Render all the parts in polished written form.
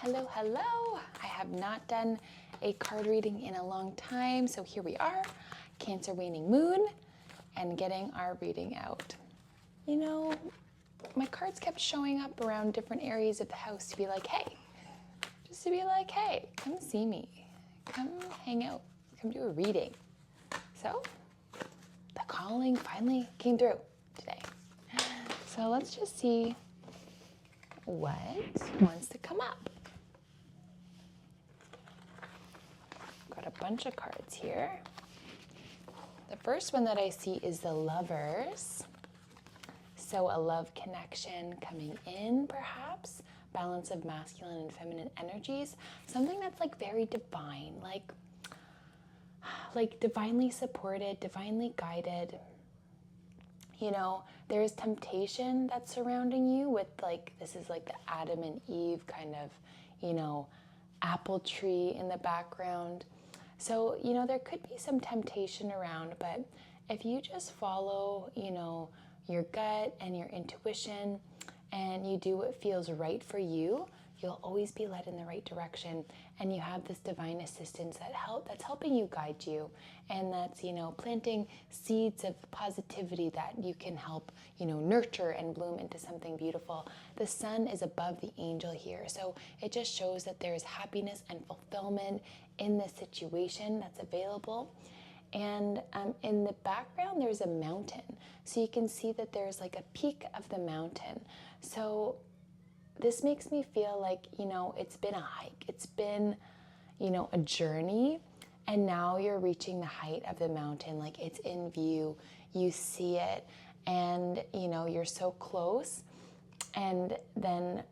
Hello, hello. I have not done a card reading in a long time, so here we are, Cancer waning moon, and getting our reading out. You know, my cards kept showing up around different areas of the house to be like, hey, just to be like, hey, come see me, come hang out, come do a reading. So the calling finally came through today. So let's just see what wants to come up. Got a bunch of cards here. The first one that I see is the Lovers. So a love connection coming in, perhaps. Balance of masculine and feminine energies. Something that's like very divine, like divinely supported, divinely guided. You know, there's temptation that's surrounding you with like, this is like the Adam and Eve kind of, you know, apple tree in the background. So, you know, there could be some temptation around, but if you just follow, you know, your gut and your intuition and you do what feels right for you, you'll always be led in the right direction, and you have this divine assistance that's helping you guide you, and that's, you know, planting seeds of positivity that you can help, you know, nurture and bloom into something beautiful. The sun is above the angel here, so it just shows that there's happiness and fulfillment in this situation that's available. And in the background, there's a mountain. So you can see that there's like a peak of the mountain. So this makes me feel like, you know, it's been a hike. It's been, you know, a journey. And now you're reaching the height of the mountain. Like it's in view. You see it. And, you know, you're so close. And then,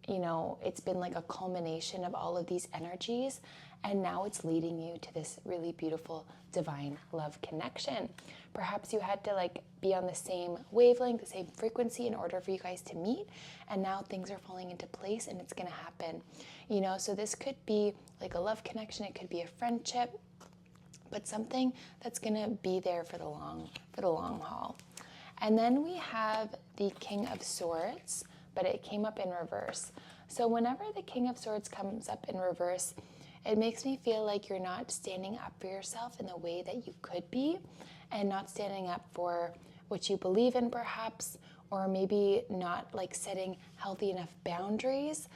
you know, it's been like a culmination of all of these energies. And now it's leading you to this really beautiful divine love connection. Perhaps you had to like be on the same wavelength, the same frequency in order for you guys to meet. And now things are falling into place and it's gonna happen. You know, so this could be like a love connection. It could be a friendship, but something that's gonna be there for the long haul. And then we have the King of Swords, but it came up in reverse. So whenever the King of Swords comes up in reverse, it makes me feel like you're not standing up for yourself in the way that you could be, and not standing up for what you believe in perhaps, or maybe not like setting healthy enough boundaries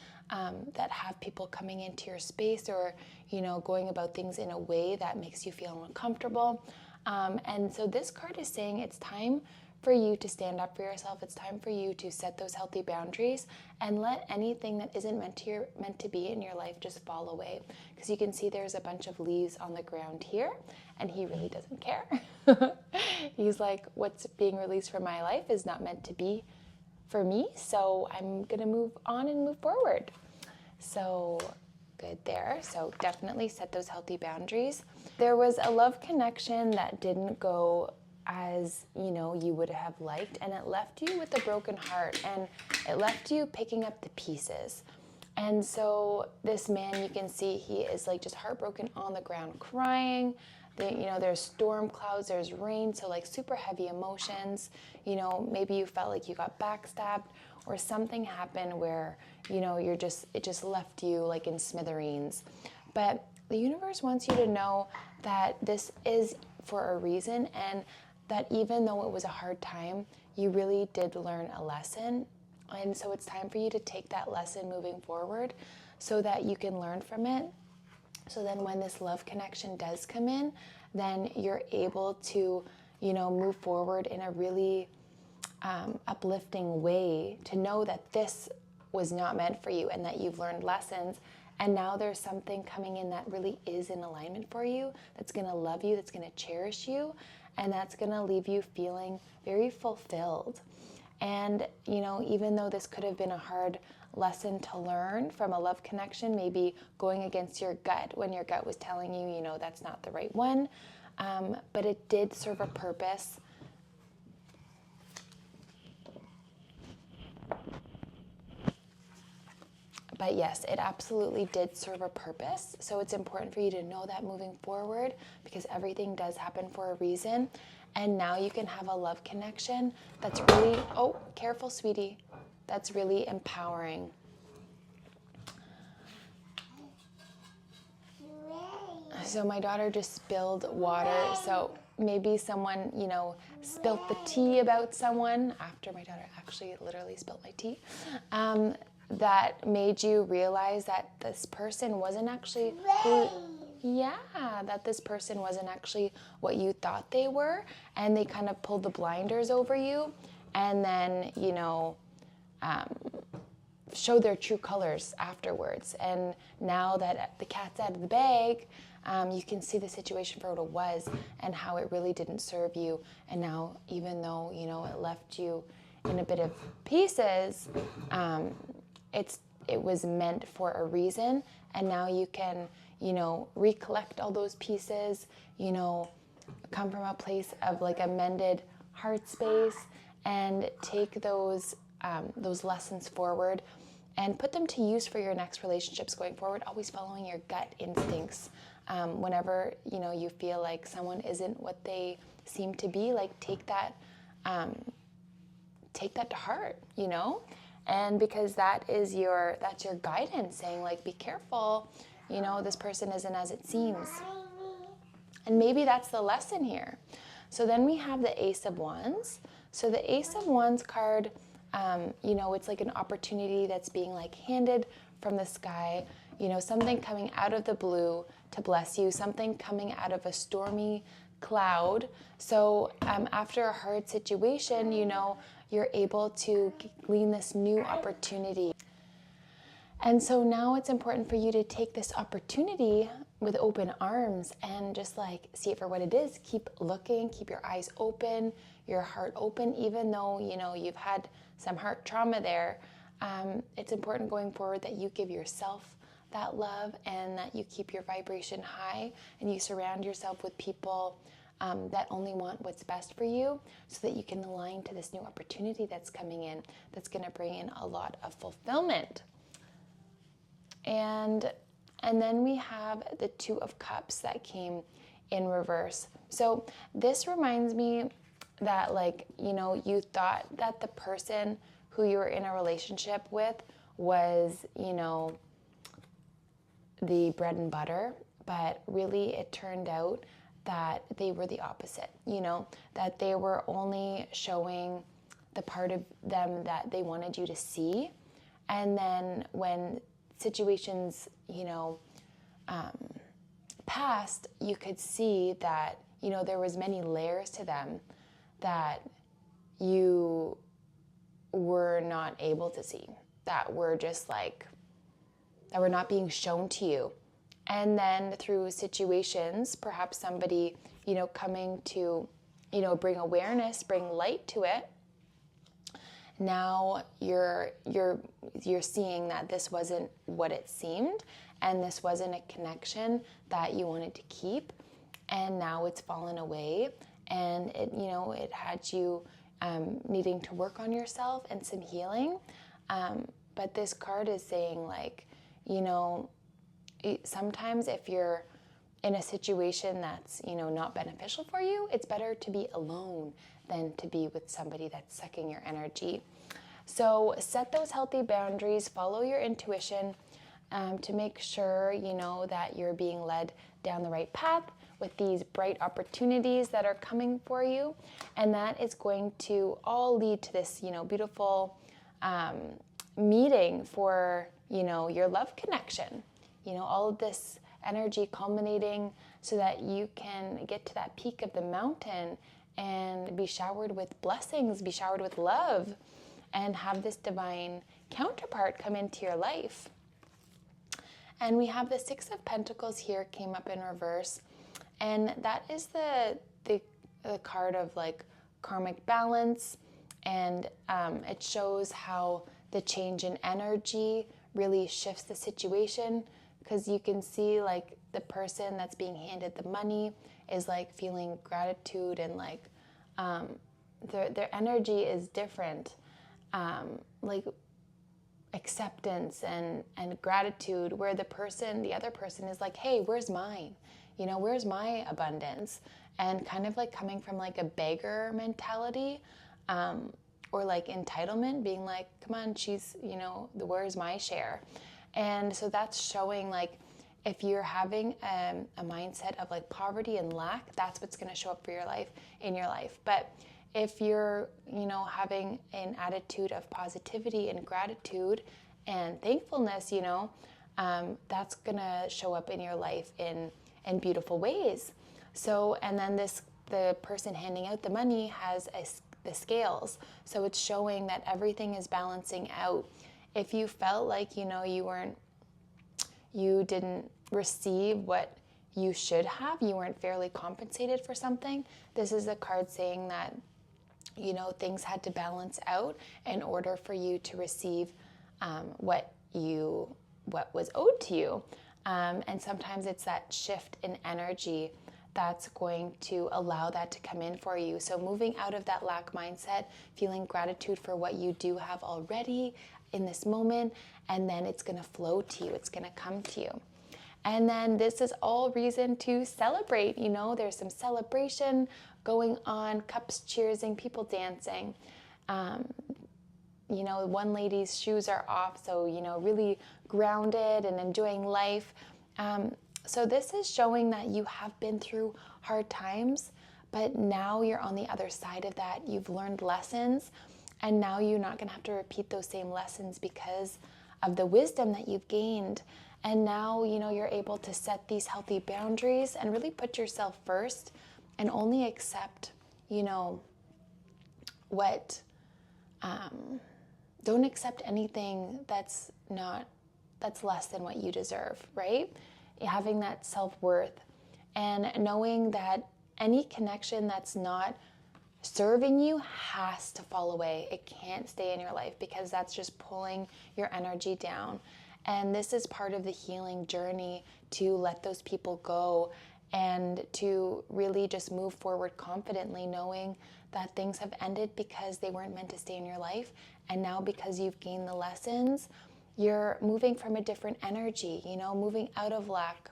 that have people coming into your space, or, you know, going about things in a way that makes you feel uncomfortable. And so this card is saying it's time for you to stand up for yourself. It's time for you to set those healthy boundaries and let anything that isn't meant to be in your life just fall away. Because you can see there's a bunch of leaves on the ground here, and he really doesn't care. He's like, what's being released from my life is not meant to be for me, so I'm gonna move on and move forward. So good there. So definitely set those healthy boundaries. There was a love connection that didn't go as, you know, you would have liked, and it left you with a broken heart, and it left you picking up the pieces. And so this man, you can see he is like just heartbroken on the ground crying. You know, there's storm clouds, there's rain, so like super heavy emotions. You know, maybe you felt like you got backstabbed, or something happened where, you know, it just left you like in smithereens. But the universe wants you to know that this is for a reason, and that even though it was a hard time, you really did learn a lesson. And so it's time for you to take that lesson moving forward so that you can learn from it. So then when this love connection does come in, then you're able to, you know, move forward in a really uplifting way, to know that this was not meant for you and that you've learned lessons. And now there's something coming in that really is in alignment for you, that's going to love you, that's going to cherish you, and that's going to leave you feeling very fulfilled. And, you know, even though this could have been a hard lesson to learn from a love connection, maybe going against your gut when your gut was telling you, you know, that's not the right one, but it did serve a purpose. But yes, it absolutely did serve a purpose. So it's important for you to know that moving forward, because everything does happen for a reason. And now you can have a love connection that's really, oh, careful, sweetie, that's really empowering. So my daughter just spilled water. So maybe someone, spilt the tea about someone after my daughter actually literally spilled my tea. That made you realize that this person wasn't actually that this person wasn't actually what you thought they were, and they kind of pulled the blinders over you, and then, show their true colors afterwards. And now that the cat's out of the bag, you can see the situation for what it was and how it really didn't serve you. And now, even though, it left you in a bit of pieces, it was meant for a reason. And now you can, recollect all those pieces, come from a place of like a mended heart space and take those lessons forward and put them to use for your next relationships going forward, always following your gut instincts. Whenever, you feel like someone isn't what they seem to be, like take that to heart, and because that's your guidance saying like, be careful, this person isn't as it seems. And maybe that's the lesson here. So then we have the Ace of Wands. So the Ace of Wands card, it's like an opportunity that's being like handed from the sky, something coming out of the blue to bless you, something coming out of a stormy cloud. So after a hard situation, you're able to glean this new opportunity. And so now it's important for you to take this opportunity with open arms and just like see it for what it is. Keep looking, keep your eyes open, your heart open, even though, you've had some heart trauma there. It's important going forward that you give yourself that love and that you keep your vibration high and you surround yourself with people that only want what's best for you so that you can align to this new opportunity that's coming in, that's going to bring in a lot of fulfillment. And then we have the Two of Cups that came in reverse. So this reminds me that you thought that the person who you were in a relationship with was, the bread and butter, but really it turned out that they were the opposite, that they were only showing the part of them that they wanted you to see. And then when situations, passed, you could see that, there was many layers to them that you were not able to see, that were just that were not being shown to you. And then through situations, perhaps somebody, coming to, bring awareness, bring light to it, now you're seeing that this wasn't what it seemed, and this wasn't a connection that you wanted to keep, and now it's fallen away, and it had you needing to work on yourself and some healing. But this card is saying sometimes if you're in a situation that's, not beneficial for you, it's better to be alone than to be with somebody that's sucking your energy. So set those healthy boundaries, follow your intuition to make sure, that you're being led down the right path with these bright opportunities that are coming for you. And that is going to all lead to this, beautiful meeting for, your love connection. All of this energy culminating so that you can get to that peak of the mountain and be showered with blessings, be showered with love, and have this divine counterpart come into your life. And we have the Six of Pentacles here, came up in reverse. And that is the card of karmic balance. And it shows how the change in energy really shifts the situation, because you can see the person that's being handed the money is feeling gratitude and their energy is different, acceptance and gratitude, where the other person is hey, where's mine? Where's my abundance? And kind of coming from a beggar mentality, or entitlement, being come on, she's, where's my share? And so that's showing if you're having a mindset of like poverty and lack, that's what's going to show up for your life in your life. But if you're, having an attitude of positivity and gratitude and thankfulness, that's going to show up in your life in beautiful ways. So, and then the person handing out the money has the scales. So it's showing that everything is balancing out. If you felt like, you didn't receive what you should have, you weren't fairly compensated for something, this is a card saying that, things had to balance out in order for you to receive what was owed to you. And sometimes it's that shift in energy that's going to allow that to come in for you. So moving out of that lack mindset, feeling gratitude for what you do have already in this moment, and then it's going to flow to you. It's going to come to you. And then this is all reason to celebrate. There's some celebration going on, cups cheersing, people dancing. One lady's shoes are off, so, really grounded and enjoying life. So this is showing that you have been through hard times, but now you're on the other side of that. You've learned lessons, and now you're not going to have to repeat those same lessons because of the wisdom that you've gained. And now, you're able to set these healthy boundaries and really put yourself first and only accept, don't accept anything that's less than what you deserve, right? Having that self-worth and knowing that any connection that's not serving you has to fall away. It can't stay in your life because that's just pulling your energy down. And this is part of the healing journey, to let those people go and to really just move forward confidently, knowing that things have ended because they weren't meant to stay in your life. And now because you've gained the lessons, you're moving from a different energy, moving out of lack,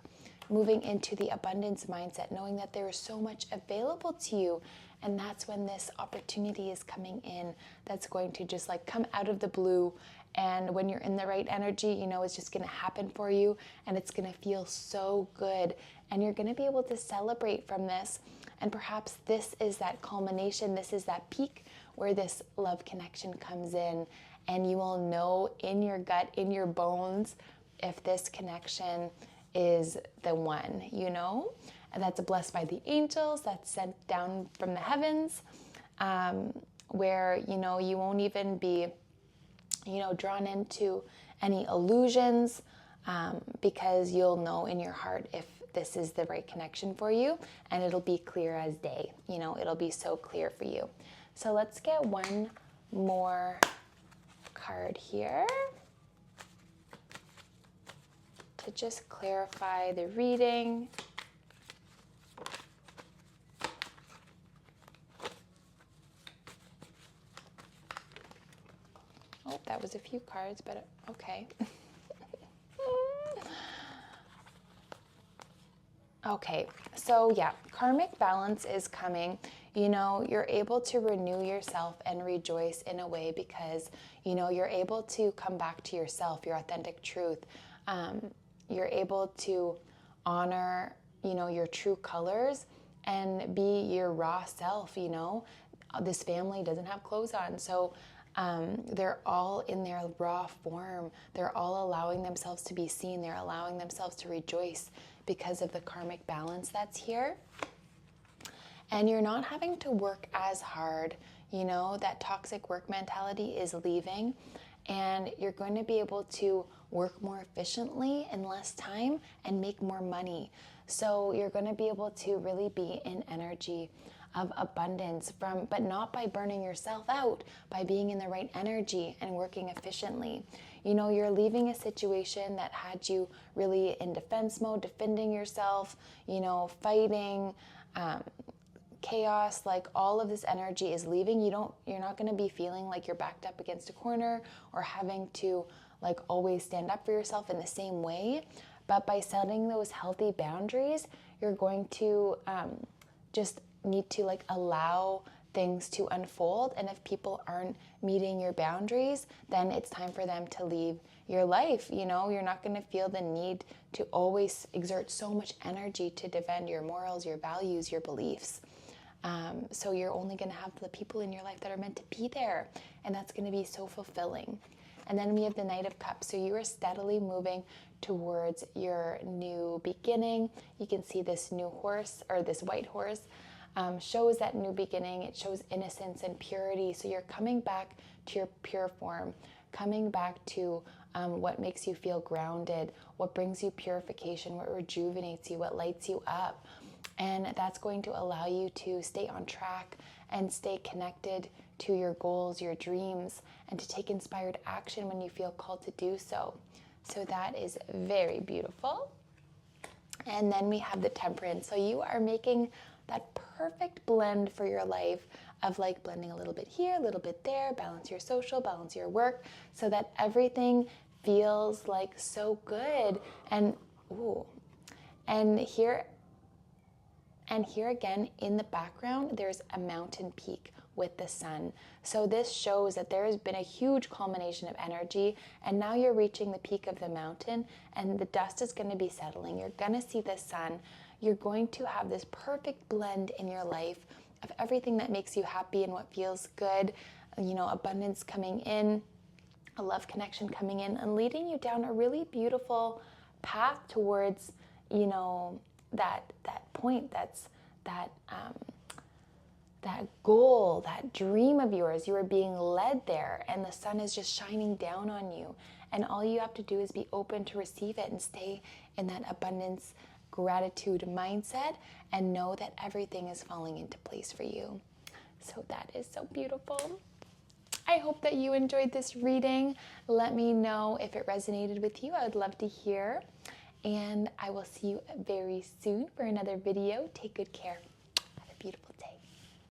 moving into the abundance mindset, knowing that there is so much available to you. And that's when this opportunity is coming in that's going to just like come out of the blue. And when you're in the right energy, it's just going to happen for you, and it's going to feel so good. And you're going to be able to celebrate from this. And perhaps this is that culmination, this is that peak where this love connection comes in, and you will know in your gut, in your bones, if this connection is the one, and that's blessed by the angels, that's sent down from the heavens, where, you won't even be, drawn into any illusions, because you'll know in your heart if this is the right connection for you, and it'll be clear as day. It'll be so clear for you. So let's get one more card here to just clarify the reading. Oh, that was a few cards, but okay. Okay, so yeah, karmic balance is coming. You're able to renew yourself and rejoice in a way because, you're able to come back to yourself, your authentic truth. You're able to honor, your true colors and be your raw self. This family doesn't have clothes on, so they're all in their raw form. They're all allowing themselves to be seen. They're allowing themselves to rejoice because of the karmic balance that's here. And you're not having to work as hard. That toxic work mentality is leaving, and you're going to be able to work more efficiently in less time and make more money. So you're going to be able to really be in energy of abundance, but not by burning yourself out, by being in the right energy and working efficiently. You're leaving a situation that had you really in defense mode, defending yourself, fighting, chaos. Like, all of this energy is leaving. You're not going to be feeling like you're backed up against a corner or having to like always stand up for yourself in the same way. But by setting those healthy boundaries, you're going to just need to like allow things to unfold. And if people aren't meeting your boundaries, then it's time for them to leave your life. You know, you're not going to feel the need to always exert so much energy to defend your morals, your values, your beliefs. So you're only going to have the people in your life that are meant to be there, and that's going to be so fulfilling. And then we have the Knight of Cups. So you are steadily moving towards your new beginning. You can see this new horse, or this white horse, shows that new beginning. It shows innocence and purity. So you're coming back to your pure form, coming back to what makes you feel grounded, what brings you purification, what rejuvenates you, what lights you up. And that's going to allow you to stay on track and stay connected to your goals, your dreams, and to take inspired action when you feel called to do so. So that is very beautiful. And then we have the Temperance. So you are making that perfect blend for your life of like blending a little bit here, a little bit there, balance your social, balance your work, so that everything feels like so good. And here again in the background, there's a mountain peak with the sun. So this shows that there has been a huge culmination of energy, and now you're reaching the peak of the mountain, and the dust is going to be settling. You're going to see the sun. You're going to have this perfect blend in your life of everything that makes you happy and what feels good, you know, abundance coming in, a love connection coming in, and leading you down a really beautiful path towards, you know, that point, that's that goal, that dream of yours. You are being led there, and the sun is just shining down on you, and all you have to do is be open to receive it and stay in that abundance, gratitude mindset, and know that everything is falling into place for you. So that is so beautiful. I hope that you enjoyed this reading. Let me know if it resonated with you. I would love to hear. And I will see you very soon for another video. Take good care. Have a beautiful day.